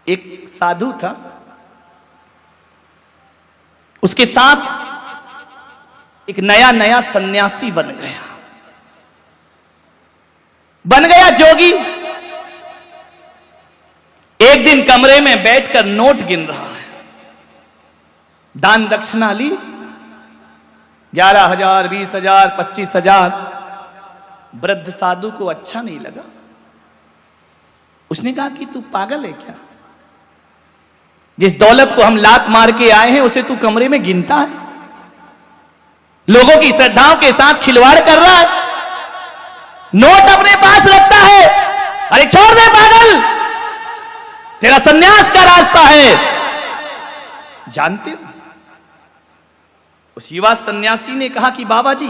एक साधु था, उसके साथ एक नया नया सन्यासी बन गया जोगी। एक दिन कमरे में बैठकर नोट गिन रहा है, दान दक्षिणा ली 11,000, 20,000, 25,000। वृद्ध साधु को अच्छा नहीं लगा। उसने कहा कि तू पागल है क्या? जिस दौलत को हम लात मार के आए हैं उसे तू कमरे में गिनता है, लोगों की श्रद्धाओं के साथ खिलवाड़ कर रहा है, नोट अपने पास रखता है। अरे छोड़ दे पागल, तेरा सन्यास का रास्ता है। जानते हो, उस युवा सन्यासी ने कहा कि बाबा जी,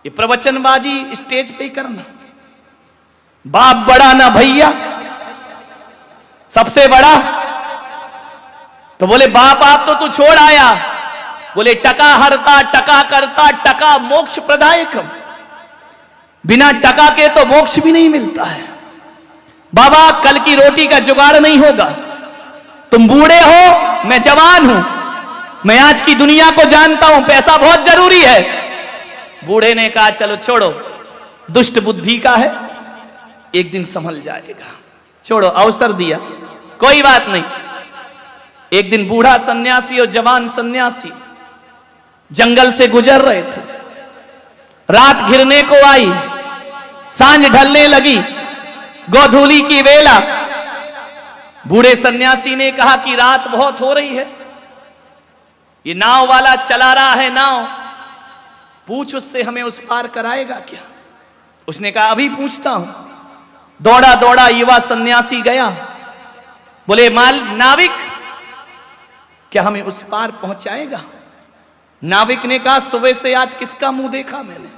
ये प्रवचनबाजी स्टेज पे ही करना, बाप बड़ा ना भैया, सबसे बड़ा। तो बोले बाप आप तो तू छोड़ आया। बोले टका हरता, टका करता, टका मोक्ष प्रदायकम, बिना टका के तो मोक्ष भी नहीं मिलता है। बाबा कल की रोटी का जुगाड़ नहीं होगा, तुम बूढ़े हो, मैं जवान हूं, मैं आज की दुनिया को जानता हूं, पैसा बहुत जरूरी है। बूढ़े ने कहा चलो छोड़ो, दुष्ट बुद्धि का है, एक दिन संभल जाएगा, छोड़ो, अवसर दिया, कोई बात नहीं। एक दिन बूढ़ा सन्यासी और जवान सन्यासी जंगल से गुजर रहे थे। रात घिरने को आई, सांझ ढलने लगी, गोधूली की वेला। बूढ़े सन्यासी ने कहा कि रात बहुत हो रही है, ये नाव वाला चला रहा है नाव, पूछ उससे हमें उस पार कराएगा क्या? उसने कहा अभी पूछता हूं। दौड़ा दौड़ा युवा सन्यासी गया, बोले नाविक क्या हमें उस पार पहुंचाएगा? नाविक ने कहा सुबह से आज किसका मुंह देखा मैंने,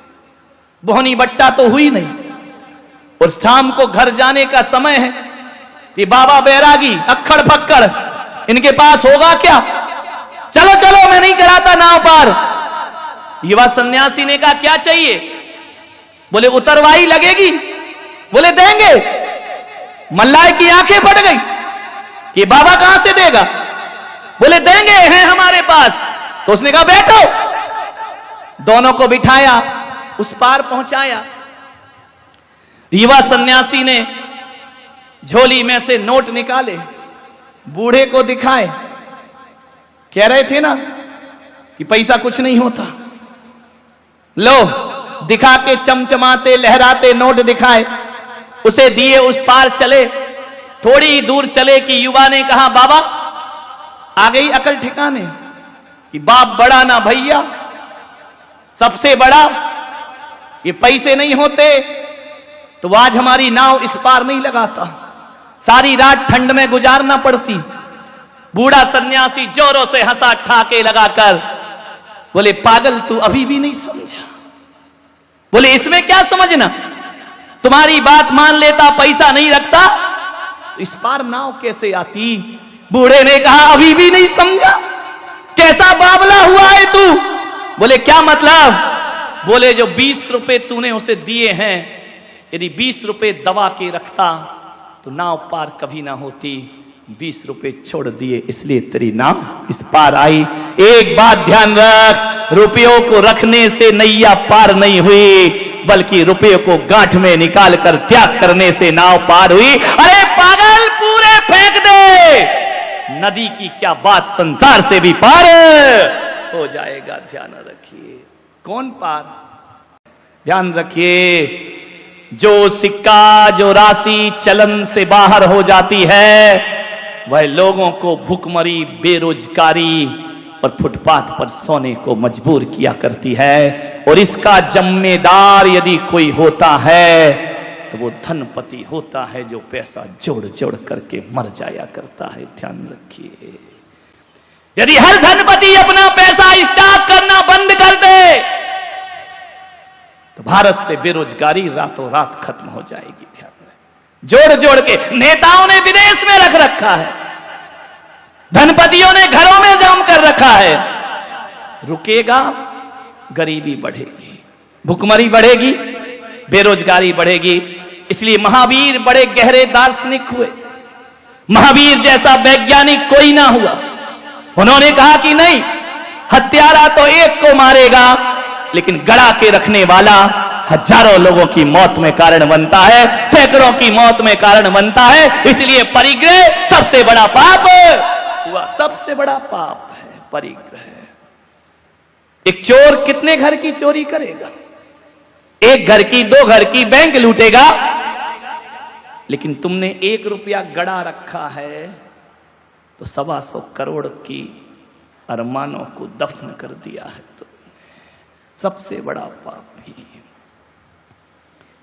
बोहनी बट्टा तो हुई नहीं, और शाम को घर जाने का समय है। ये बाबा बैरागी अक्खड़ फक्कड़, इनके पास होगा क्या? चलो चलो मैं नहीं कराता नाव पार। युवा सन्यासी ने कहा क्या चाहिए? बोले उतरवाई लगेगी। बोले देंगे। मल्लाह की आंखें फट गई कि बाबा कहां से देगा? बोले देंगे, हैं हमारे पास। तो उसने कहा बैठो। दोनों को बिठाया, उस पार पहुंचाया। युवा सन्यासी ने झोली में से नोट निकाले, बूढ़े को दिखाए। कह रहे थे ना कि पैसा कुछ नहीं होता, लो दिखा के चमचमाते लहराते नोट दिखाए, उसे दिए, उस पार चले। थोड़ी दूर चले कि युवा ने कहा बाबा आ गई अकल ठिकाने, कि बाप बड़ा ना भैया, सबसे बड़ा, ये पैसे नहीं होते तो आज हमारी नाव इस पार नहीं लगाता, सारी रात ठंड में गुजारना पड़ती। बूढ़ा सन्यासी जोरों से हंसा ठाके लगाकर, बोले पागल तू अभी भी नहीं समझा। बोले इसमें क्या समझना, तुम्हारी बात मान लेता, पैसा नहीं रखता, इस पार नाव कैसे आती? बूढ़े ने कहा अभी भी नहीं समझा, कैसा बावला हुआ है तू? बोले क्या मतलब? बोले जो 20 रुपए तूने उसे दिए हैं, यदि 20 रुपए दबा के रखता तो नाव पार कभी ना होती, 20 रुपए छोड़ दिए इसलिए तेरी नाव इस पार आई। एक बात ध्यान रख, रुपयों को रखने से नैया पार नहीं हुई, बल्कि रुपयों को गांठ में निकाल कर त्याग करने से नाव पार हुई। अरे पागल पूरे फेंक दे, नदी की क्या बात, संसार से भी पार हो जाएगा। ध्यान रखिए। कौन पार? ध्यान रखिए, जो सिक्का, जो राशि चलन से बाहर हो जाती है, वह लोगों को भुखमरी, बेरोजगारी और फुटपाथ पर सोने को मजबूर किया करती है। और इसका जिम्मेदार यदि कोई होता है तो वो धनपति होता है, जो पैसा जोड़ जोड़ करके मर जाया करता है। ध्यान रखिए, यदि हर धनपति अपना पैसा स्टॉक करना बंद कर दे तो भारत से बेरोजगारी रातों रात खत्म हो जाएगी। ध्यान रखें, जोड़ जोड़ के नेताओं ने विदेश में रख रखा है, धनपतियों ने घरों में जम कर रखा है। रुकेगा, गरीबी बढ़ेगी, भुखमरी बढ़ेगी, बेरोजगारी बढ़ेगी। इसलिए महावीर बड़े गहरे दार्शनिक हुए। महावीर जैसा वैज्ञानिक कोई ना हुआ। उन्होंने कहा कि नहीं, हत्यारा तो एक को मारेगा, लेकिन गड़ा के रखने वाला हजारों लोगों की मौत में कारण बनता है, सैकड़ों की मौत में कारण बनता है। इसलिए परिग्रह सबसे बड़ा पाप हुआ, सबसे बड़ा पाप है परिग्रह। एक चोर कितने घर की चोरी करेगा? एक घर की, 2 घर की, बैंक लूटेगा, लेकिन तुमने 1 रुपया गड़ा रखा है तो 125 करोड़ की अरमानों को दफन कर दिया है। तो सबसे बड़ा पाप ही।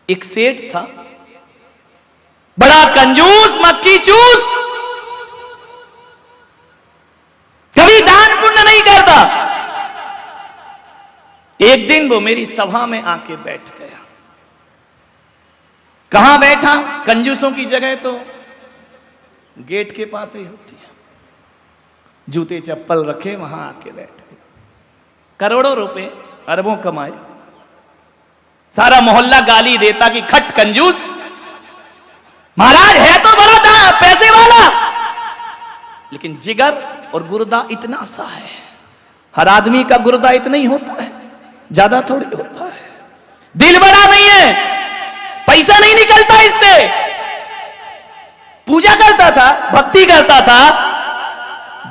एक सेठ था, बड़ा कंजूस, मक्खी चूस, कभी दान पुण्य नहीं करता। एक दिन वो मेरी सभा में आके बैठ गया। कहां बैठा? कंजूसों की जगह तो गेट के पास ही होती है, जूते चप्पल रखे वहां आके बैठ गए। करोड़ों रुपए, अरबों कमाए, सारा मोहल्ला गाली देता कि खट कंजूस, महाराज है तो बड़ा पैसे वाला, लेकिन जिगर और गुर्दा इतना सा है। हर आदमी का गुर्दा इतना ही होता है, ज्यादा थोड़ी होता है। दिल बड़ा नहीं है, पैसा नहीं निकलता इससे। पूजा करता था, भक्ति करता था,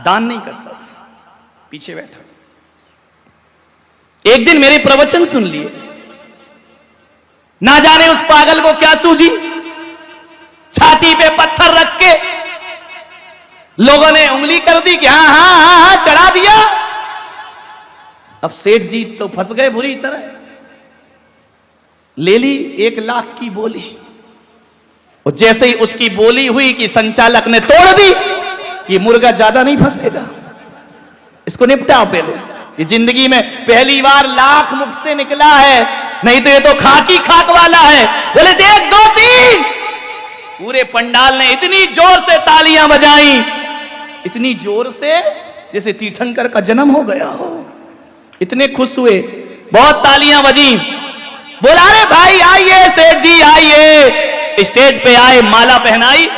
दान नहीं करता था, पीछे बैठा। एक दिन मेरे प्रवचन सुन लिए, ना जाने उस पागल को क्या सूझी, छाती पे पत्थर रख के लोगों ने उंगली कर दी कि हाँ हाँ हाँ हाँ, चढ़ा दिया। अब सेठ जी तो फंस गए बुरी तरह। ले ली 1 लाख की बोली, और जैसे ही उसकी बोली हुई कि संचालक ने तोड़ दी कि मुर्गा ज्यादा नहीं फंसेगा, इसको निपटाओ पहले। ये जिंदगी में पहली बार लाख मुख से निकला है, नहीं तो ये तो खाक ही खाक वाला है। बोले देख 2 3। पूरे पंडाल ने इतनी जोर से तालियां बजाई, इतनी जोर से जैसे तीर्थंकर का जन्म हो गया हो। इतने खुश हुए, बहुत तालियां बजी। बोला अरे भाई आइए, सेठ जी आइए। स्टेज पे आए, माला पहनाई।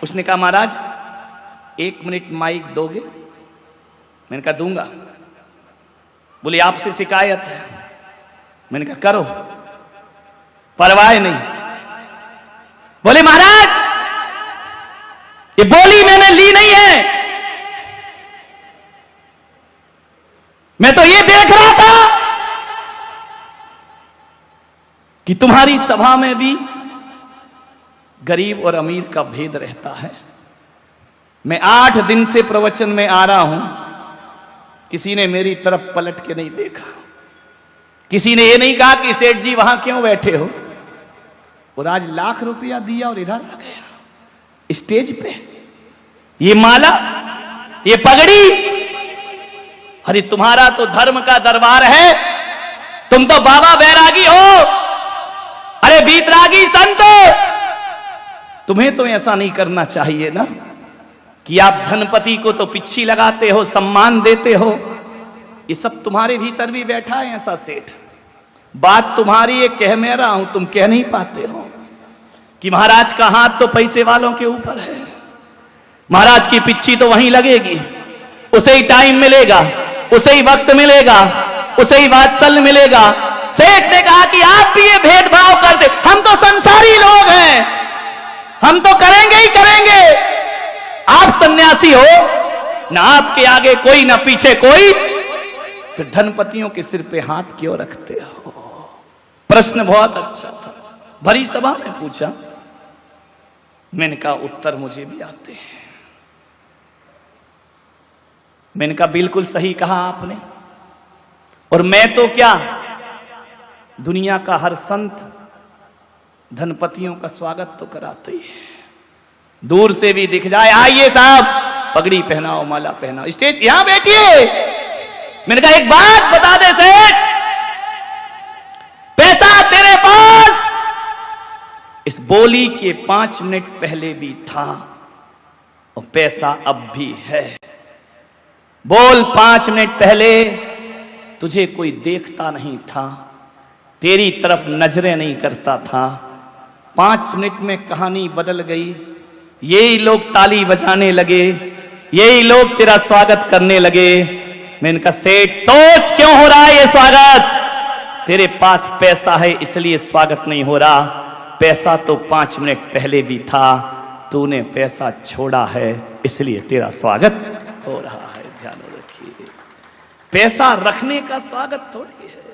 उसने कहा महाराज 1 मिनट माइक दोगे? मैंने कहा दूंगा। बोले आपसे शिकायत है। मैंने कहा करो, परवाह नहीं। बोले महाराज ये बोली मैंने ली नहीं है, मैं तो ये देख रहा था कि तुम्हारी सभा में भी गरीब और अमीर का भेद रहता है। मैं 8 दिन से प्रवचन में आ रहा हूं, किसी ने मेरी तरफ पलट के नहीं देखा। किसी ने ये नहीं कहा कि सेठ जी वहां क्यों बैठे हो। और आज लाख रुपया दिया और इधर आ गया स्टेज पे। ये माला, ये पगड़ी, अरे तुम्हारा तो धर्म का दरबार है, तुम तो बाबा बैरागी हो, अरे बीतरागी संत। तुम्हें तो ऐसा नहीं करना चाहिए ना कि आप धनपति को तो पिच्छी लगाते हो, सम्मान देते हो। ये सब तुम्हारे भीतर भी बैठा है ऐसा सेठ। बात तुम्हारी है, कह मैं रहा हूं, तुम कह नहीं पाते हो कि महाराज का हाथ तो पैसे वालों के ऊपर है, महाराज की पिच्छी तो वहीं लगेगी, उसे ही टाइम मिलेगा, उसे ही वक्त मिलेगा, उसे ही वात्सल्य मिलेगा। सेठ ने कहा कि आप भी ये भेदभाव करते, हम तो संसारी लोग हैं, हम तो करेंगे ही करेंगे। आप सन्यासी हो, ना आपके आगे कोई ना पीछे कोई, फिर धनपतियों के सिर पे हाथ क्यों रखते हो? प्रश्न बहुत अच्छा था, भरी सभा में पूछा। मैंने कहा उत्तर मुझे भी आते हैं। मैंने कहा बिल्कुल सही कहा आपने। और मैं तो क्या, दुनिया का हर संत धनपतियों का स्वागत तो कराते ही है। दूर से भी दिख जाए, आइए साहब, पगड़ी पहनाओ, माला पहनाओ, स्टेज यहां बैठिए। मैंने कहा एक बात बता दे सेठ, पैसा तेरे पास इस बोली के 5 मिनट पहले भी था और पैसा अब भी है। बोल 5 मिनट पहले तुझे कोई देखता नहीं था, तेरी तरफ नजरें नहीं करता था। 5 मिनट में कहानी बदल गई। यही लोग ताली बजाने लगे, यही लोग तेरा स्वागत करने लगे। मैंने कहा सेठ सोच क्यों हो रहा है ये स्वागत? तेरे पास पैसा है इसलिए स्वागत नहीं हो रहा, पैसा तो 5 मिनट पहले भी था, तूने पैसा छोड़ा है इसलिए तेरा स्वागत हो रहा है। ध्यान रखिए, पैसा रखने का स्वागत थोड़ी है।